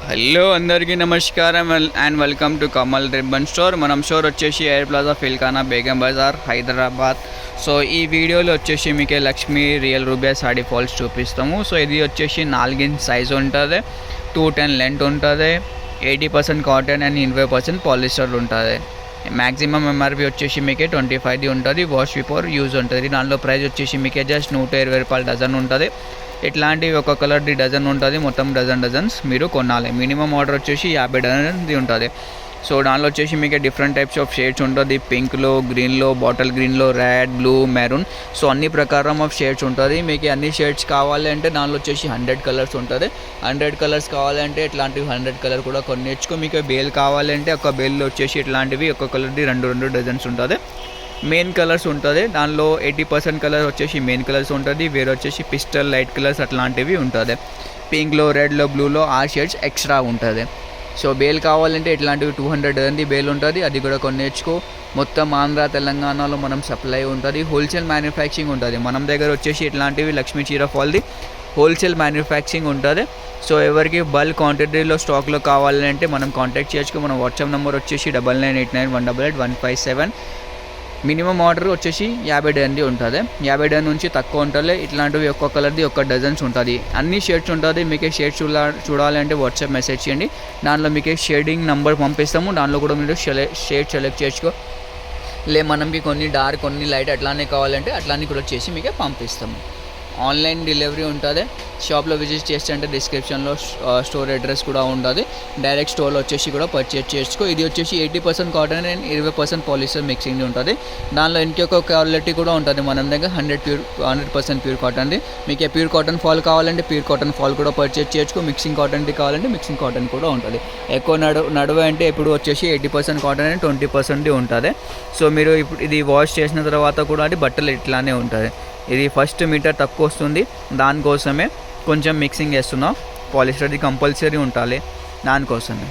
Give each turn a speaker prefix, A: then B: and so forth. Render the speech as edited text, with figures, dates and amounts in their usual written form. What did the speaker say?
A: Hello అందరికీ నమస్కారం and welcome to Kamal ribbon store. మనం స్టోర్ వచ్చేసి ఎయిర్ ప్లాజా ఫిల్కానా బేగం బజార్ హైదరాబాద్. సో ఈ వీడియోలో వచ్చేసి మీకు లక్ష్మీ రియల్ రూబియా సాడీ ఫాల్స్ చూపిస్తాము. సో ఇది వచ్చేసి 4 ఇంచ్ సైజ్ ఉంటుంది, 210 లెంత్ ఉంటుంది, 80% కాటన్ అండ్ 20% పాలిస్టర్ ఉంటుంది. మ్యాక్సిమం ఎంఆర్పి వచ్చేసి మీకే 25 ఉంటుంది. వాష్ బిఫోర్ యూజ్ ఉంటుంది. దానిలో ప్రైస్ వచ్చేసి మీకే జస్ట్ 120 రూపాయలు డజన్ ఉంటుంది. ఇట్లాంటివి ఒక కలర్ది డజన్ ఉంటుంది. మొత్తం డజన్స్ మీరు కొనాలి. మినిమం ఆర్డర్ వచ్చేసి 50 డజన్ది ఉంటుంది. సో దానిలో వచ్చేసి మీకు డిఫరెంట్ టైప్స్ ఆఫ్ షేడ్స్ ఉంటుంది. పింక్లో, గ్రీన్లో, బాటిల్ గ్రీన్లో, రెడ్, బ్లూ, మెరూన్. సో అన్ని ప్రకారం ఆఫ్ షేడ్స్ ఉంటుంది. మీకు అన్ని షేడ్స్ కావాలి అంటే దానిలో వచ్చేసి 100 కలర్స్ ఉంటుంది. 100 కలర్స్ కావాలంటే ఇట్లాంటివి 100 కలర్ కూడా కొనేచ్చుకో. మీకు బేల్ కావాలంటే ఒక బేల్లో వచ్చేసి ఇట్లాంటివి ఒక కలర్ది 2 డజన్స్ ఉంటుంది. మెయిన్ కలర్స్ ఉంటుంది. దానిలో 80% కలర్ వచ్చేసి మెయిన్ కలర్స్ ఉంటుంది. వేరే వచ్చేసి పిస్టల్ లైట్ కలర్స్ అట్లాంటివి ఉంటుంది. పింక్లో, రెడ్లో, బ్లూలో ఆ షేడ్స్ ఎక్స్ట్రా ఉంటుంది. సో బేల్ కావాలంటే ఇట్లాంటివి 200 డజన్ది బేల్ ఉంటుంది. అది కూడా కొనేచ్చుకో. మొత్తం ఆంధ్ర తెలంగాణలో మనం సప్లై ఉంటుంది. హోల్సేల్ మ్యానుఫ్యాక్చరింగ్ ఉంటుంది. మనం దగ్గర వచ్చేసి ఇట్లాంటివి లక్ష్మీ చీర ఫాల్ది హోల్సేల్ మ్యానుఫ్యాక్చరింగ్ ఉంటుంది. సో ఎవరికి బల్క్ క్వాంటిటీలో స్టాక్లో కావాలంటే మనం కాంటాక్ట్ చేయొచ్చు. మన వాట్సాప్ నెంబర్ వచ్చేసి 9989188157. మినిమం ఆర్డర్ వచ్చేసి 50 డజన్ది ఉంటుంది. 50 డజన్ నుంచి తక్కువ ఉంటుంది. ఇట్లాంటివి ఒక్క కలర్ది ఒక డజన్స్ ఉంటుంది. అన్ని షేడ్స్ ఉంటుంది. మీకు షేడ్స్ చూడాలంటే వాట్సాప్ మెసేజ్ చేయండి. దానిలో మీకు షేడింగ్ నెంబర్ పంపిస్తాము. దానిలో కూడా మీరు షేడ్ సెలెక్ట్ చేసుకో. మనకి కొన్ని డార్క్, కొన్ని లైట్ అట్లానే కావాలంటే అట్లానే కూడా చేసి మీకు పంపిస్తాము. ఆన్లైన్ డెలివరీ ఉంటుంది. షాప్లో విజిట్ చేస్తే అంటే డిస్క్రిప్షన్లో స్టోర్ అడ్రస్ కూడా ఉంటుంది. డైరెక్ట్ స్టోర్లో వచ్చేసి కూడా పర్చేజ్ చేసుకో. ఇది వచ్చేసి 80% కాటన్ అండ్ 20% పాలిస్టర్ మిక్సింగ్ ఉంటుంది. దానిలో ఇంకొక క్వాలిటీ కూడా ఉంటుంది మన దగ్గర 100% ప్యూర్ కాటన్ది. మీకు ప్యూర్ కాటన్ ఫాల్ కావాలంటే ప్యూర్ కాటన్ ఫాల్ కూడా పర్చేజ్ చేసుకో. మిక్సింగ్ కాటన్ది కావాలంటే మిక్సింగ్ కాటన్ కూడా ఉంటుంది. ఎక్కువ నడువ అంటే ఇప్పుడు వచ్చేసి 80% కాటన్ అండ్ 20% ఉంటుంది. సో మీరు ఇప్పుడు ఇది వాష్ చేసిన తర్వాత కూడా అది బట్టలు ఇట్లానే ఉంటుంది. ఇది ఫస్ట్ మీటర్ తక్కువ వస్తుంది. దానికోసమే కొంచెం మిక్సింగ్ చేస్తున్నాం. పాలిస్టర్ది కంపల్సరీ ఉండాలి దానికోసమే.